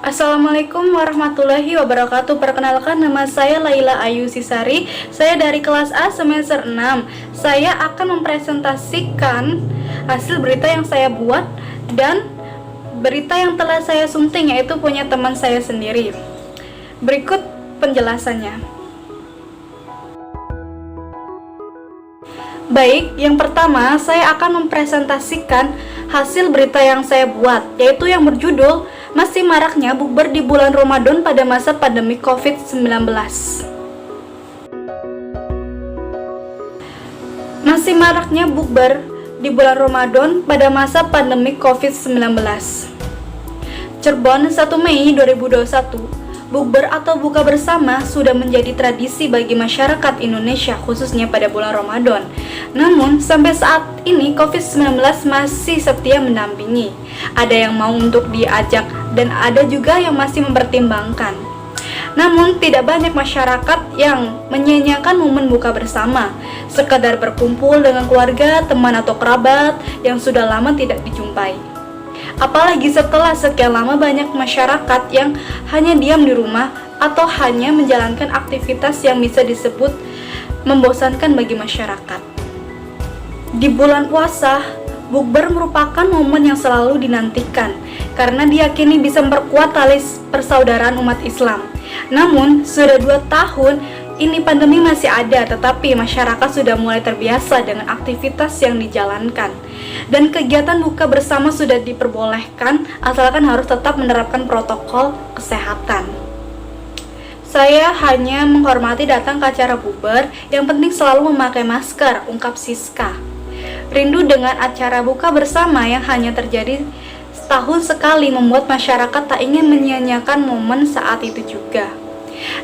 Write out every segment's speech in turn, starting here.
Assalamualaikum warahmatullahi wabarakatuh. Perkenalkan, nama saya Laila Ayu Sisari. Saya dari kelas A semester 6. Saya akan mempresentasikan hasil berita yang saya buat dan berita yang telah saya sunting, yaitu punya teman saya sendiri. Berikut penjelasannya. Baik, yang pertama saya akan mempresentasikan hasil berita yang saya buat, yaitu yang berjudul Masih Maraknya Bukber di Bulan Ramadan pada Masa Pandemi COVID-19. Masih maraknya bukber di bulan Ramadan pada masa pandemi COVID-19. Cirebon, 1 Mei 2021. Bukber atau buka bersama sudah menjadi tradisi bagi masyarakat Indonesia, khususnya pada bulan Ramadan. Namun, sampai saat ini COVID-19 masih setia mendampingi. Ada yang mau untuk diajak dan ada juga yang masih mempertimbangkan. Namun, tidak banyak masyarakat yang menyanyiakan momen buka bersama, sekadar berkumpul dengan keluarga, teman atau kerabat yang sudah lama tidak dijumpai. Apalagi setelah sekian lama banyak masyarakat yang hanya diam di rumah atau hanya menjalankan aktivitas yang bisa disebut membosankan bagi masyarakat. Di bulan puasa, bukber merupakan momen yang selalu dinantikan karena diyakini bisa memperkuat tali persaudaraan umat Islam. Namun, sudah 2 tahun ini pandemi masih ada, tetapi masyarakat sudah mulai terbiasa dengan aktivitas yang dijalankan. Dan kegiatan buka bersama sudah diperbolehkan, asalkan harus tetap menerapkan protokol kesehatan. Saya hanya menghormati datang ke acara bukber, yang penting selalu memakai masker, ungkap Siska. Rindu dengan acara buka bersama yang hanya terjadi setahun sekali membuat masyarakat tak ingin menyia-nyiakan momen saat itu juga.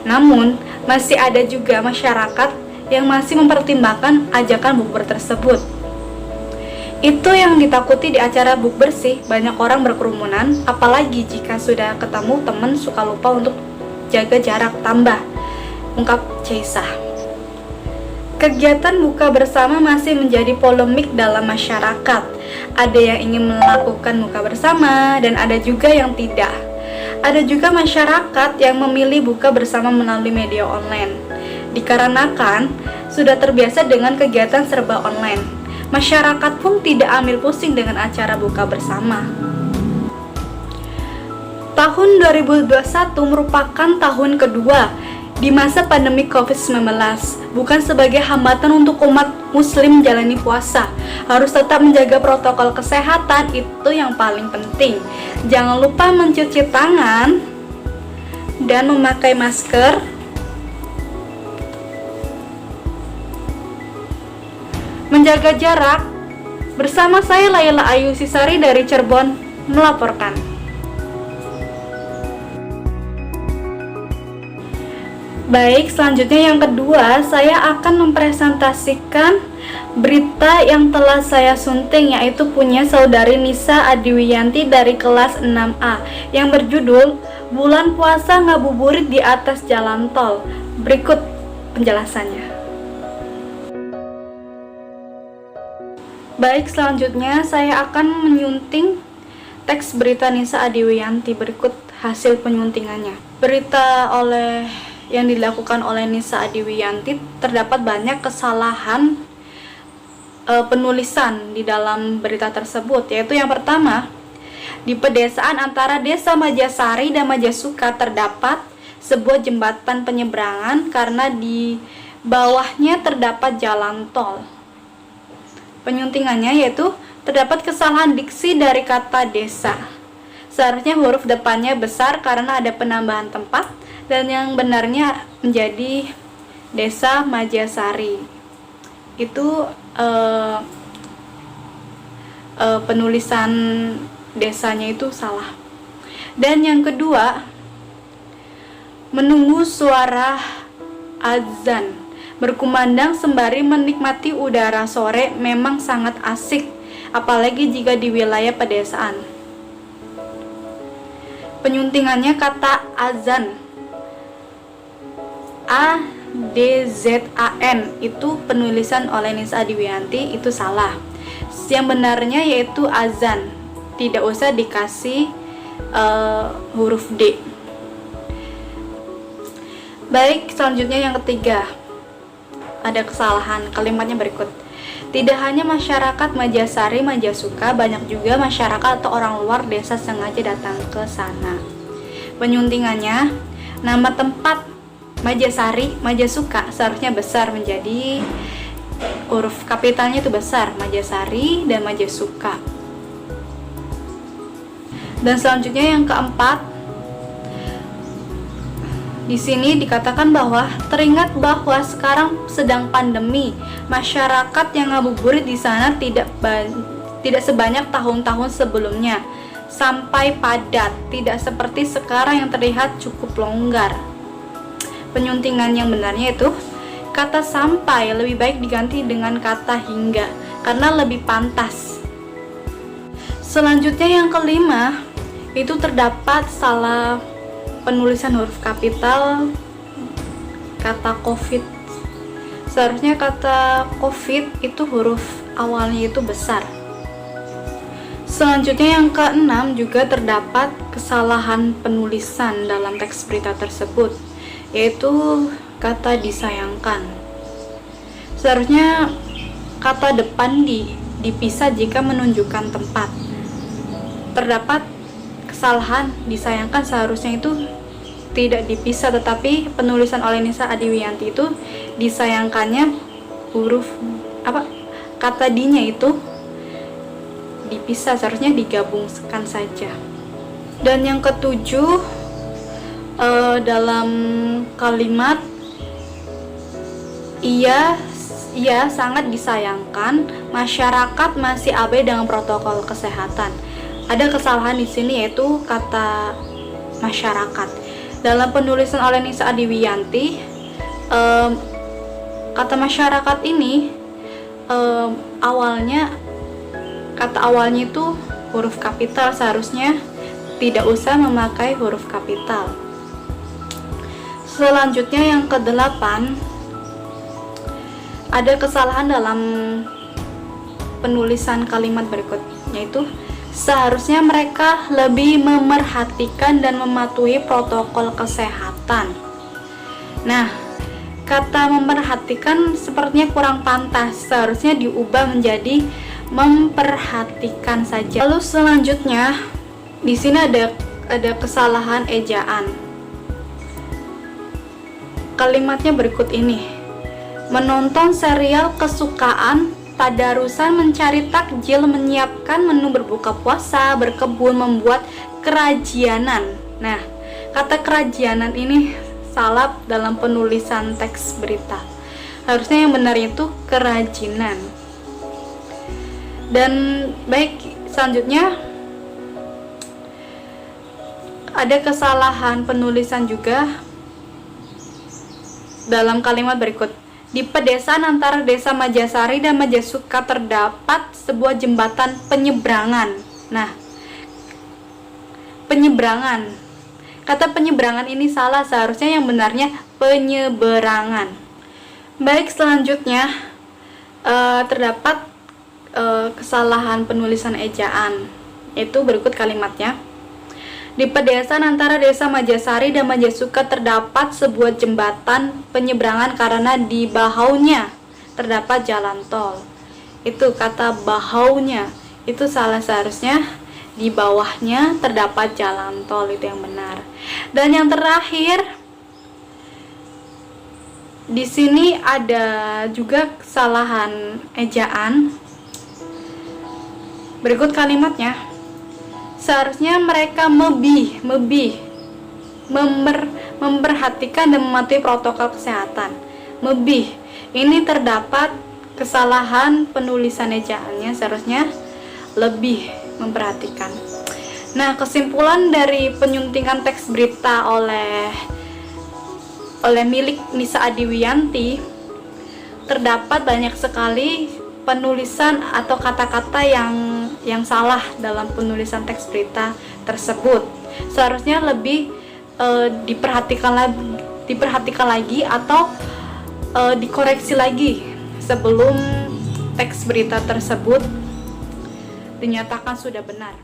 Namun, masih ada juga masyarakat yang masih mempertimbangkan ajakan bukber tersebut. Itu yang ditakuti di acara bukber sih, banyak orang berkerumunan, apalagi jika sudah ketemu teman suka lupa untuk jaga jarak tambah, ungkap Caisah. Kegiatan buka bersama masih menjadi polemik dalam masyarakat. Ada yang ingin melakukan buka bersama dan ada juga yang tidak. Ada juga masyarakat yang memilih buka bersama melalui media online. Dikarenakan sudah terbiasa dengan kegiatan serba online, masyarakat pun tidak ambil pusing dengan acara buka bersama. Tahun 2021 merupakan tahun kedua di masa pandemi COVID-19, bukan sebagai hambatan untuk umat muslim menjalani puasa. Harus tetap menjaga protokol kesehatan, itu yang paling penting. Jangan lupa mencuci tangan dan memakai masker. Menjaga jarak. Bersama saya Laila Ayu Sisari dari Cirebon melaporkan. Baik, selanjutnya yang kedua, saya akan mempresentasikan berita yang telah saya sunting, yaitu punya saudari Nisa Adiwiyanti dari kelas 6A yang berjudul Bulan Puasa Ngabuburit di Atas Jalan Tol. Berikut penjelasannya. Baik, selanjutnya saya akan menyunting teks berita Nisa Adiwiyanti. Berikut hasil penyuntingannya. Berita yang dilakukan oleh Nisa Adiwiyanti terdapat banyak kesalahan penulisan di dalam berita tersebut, yaitu yang pertama, di pedesaan antara Desa Majasari dan Majasuka terdapat sebuah jembatan penyeberangan karena di bawahnya terdapat jalan tol. Penyuntingannya yaitu terdapat kesalahan diksi dari kata desa. Seharusnya huruf depannya besar karena ada penambahan tempat, dan yang benarnya menjadi Desa Majasari. Itu penulisan desanya itu salah. Dan yang kedua, menunggu suara azan berkumandang sembari menikmati udara sore memang sangat asik, apalagi jika di wilayah pedesaan. Penyuntingannya kata azan, ADZAN, itu penulisan oleh Nisa Adiwiyanti itu salah. Yang benarnya yaitu azan. Tidak usah dikasih huruf D. Baik, selanjutnya yang ketiga, ada kesalahan kalimatnya berikut. Tidak hanya masyarakat Majasari, Majasuka, banyak juga masyarakat atau orang luar desa sengaja datang ke sana. Penyuntingannya, nama tempat Majasari, Majasuka seharusnya besar menjadi huruf kapitalnya itu besar, Majasari dan Majasuka. Dan selanjutnya yang keempat, di sini dikatakan bahwa teringat bahwa sekarang sedang pandemi, masyarakat yang ngabuburit di sana tidak sebanyak tahun-tahun sebelumnya, sampai padat, tidak seperti sekarang yang terlihat cukup longgar. Penyuntingan yang benarnya itu kata sampai lebih baik diganti dengan kata hingga karena lebih pantas. Selanjutnya yang kelima, itu terdapat salah penulisan huruf kapital kata COVID. Seharusnya kata COVID itu huruf awalnya itu besar. Selanjutnya yang keenam juga terdapat kesalahan penulisan dalam teks berita tersebut, yaitu kata disayangkan. Seharusnya kata depan dipisah jika menunjukkan tempat. Terdapat kesalahan disayangkan, seharusnya itu tidak dipisah, tetapi penulisan oleh Nisa Adiwiyanti itu disayangkannya huruf kata D-nya itu dipisah, seharusnya digabungkan saja. Dan yang ketujuh, dalam kalimat ia sangat disayangkan masyarakat masih abai dengan protokol kesehatan. Ada kesalahan di sini, yaitu kata masyarakat. Dalam penulisan oleh Nisa Adiwiyanti, kata masyarakat ini kata awalnya itu huruf kapital, seharusnya tidak usah memakai huruf kapital. Selanjutnya yang kedelapan, ada kesalahan dalam penulisan kalimat berikut, yaitu seharusnya mereka lebih memerhatikan dan mematuhi protokol kesehatan. Nah, kata memerhatikan sepertinya kurang pantas, seharusnya diubah menjadi memperhatikan saja. Lalu selanjutnya, di sini ada kesalahan ejaan. Kalimatnya berikut ini. Menonton serial kesukaan, tadarusan, mencari takjil, menyiapkan menu berbuka puasa, berkebun, membuat kerajianan. Nah, kata kerajianan ini salah dalam penulisan teks berita. Harusnya yang benar itu kerajinan. Dan baik, selanjutnya ada kesalahan penulisan juga dalam kalimat berikut. Di pedesaan antara desa Majasari dan Majasuka terdapat sebuah jembatan penyeberangan. Nah, penyeberangan. Kata penyeberangan ini salah, seharusnya yang benarnya penyeberangan. Baik, selanjutnya terdapat kesalahan penulisan ejaan, yaitu berikut kalimatnya. Di pedesaan antara desa Majasari dan Majasuka terdapat sebuah jembatan penyeberangan karena di bahaunya terdapat jalan tol. Itu kata bahaunya itu salah, seharusnya di bawahnya terdapat jalan tol, itu yang benar. Dan yang terakhir, di sini ada juga kesalahan ejaan. Berikut kalimatnya. Seharusnya mereka memperhatikan dan mematuhi protokol kesehatan. Ini terdapat kesalahan penulisan ejaannya, seharusnya lebih memperhatikan. Nah, kesimpulan dari penyuntingan teks berita oleh milik Nisa Adiwiyanti, terdapat banyak sekali penulisan atau kata-kata yang salah dalam penulisan teks berita tersebut. Seharusnya lebih diperhatikan lagi atau dikoreksi lagi sebelum teks berita tersebut dinyatakan sudah benar.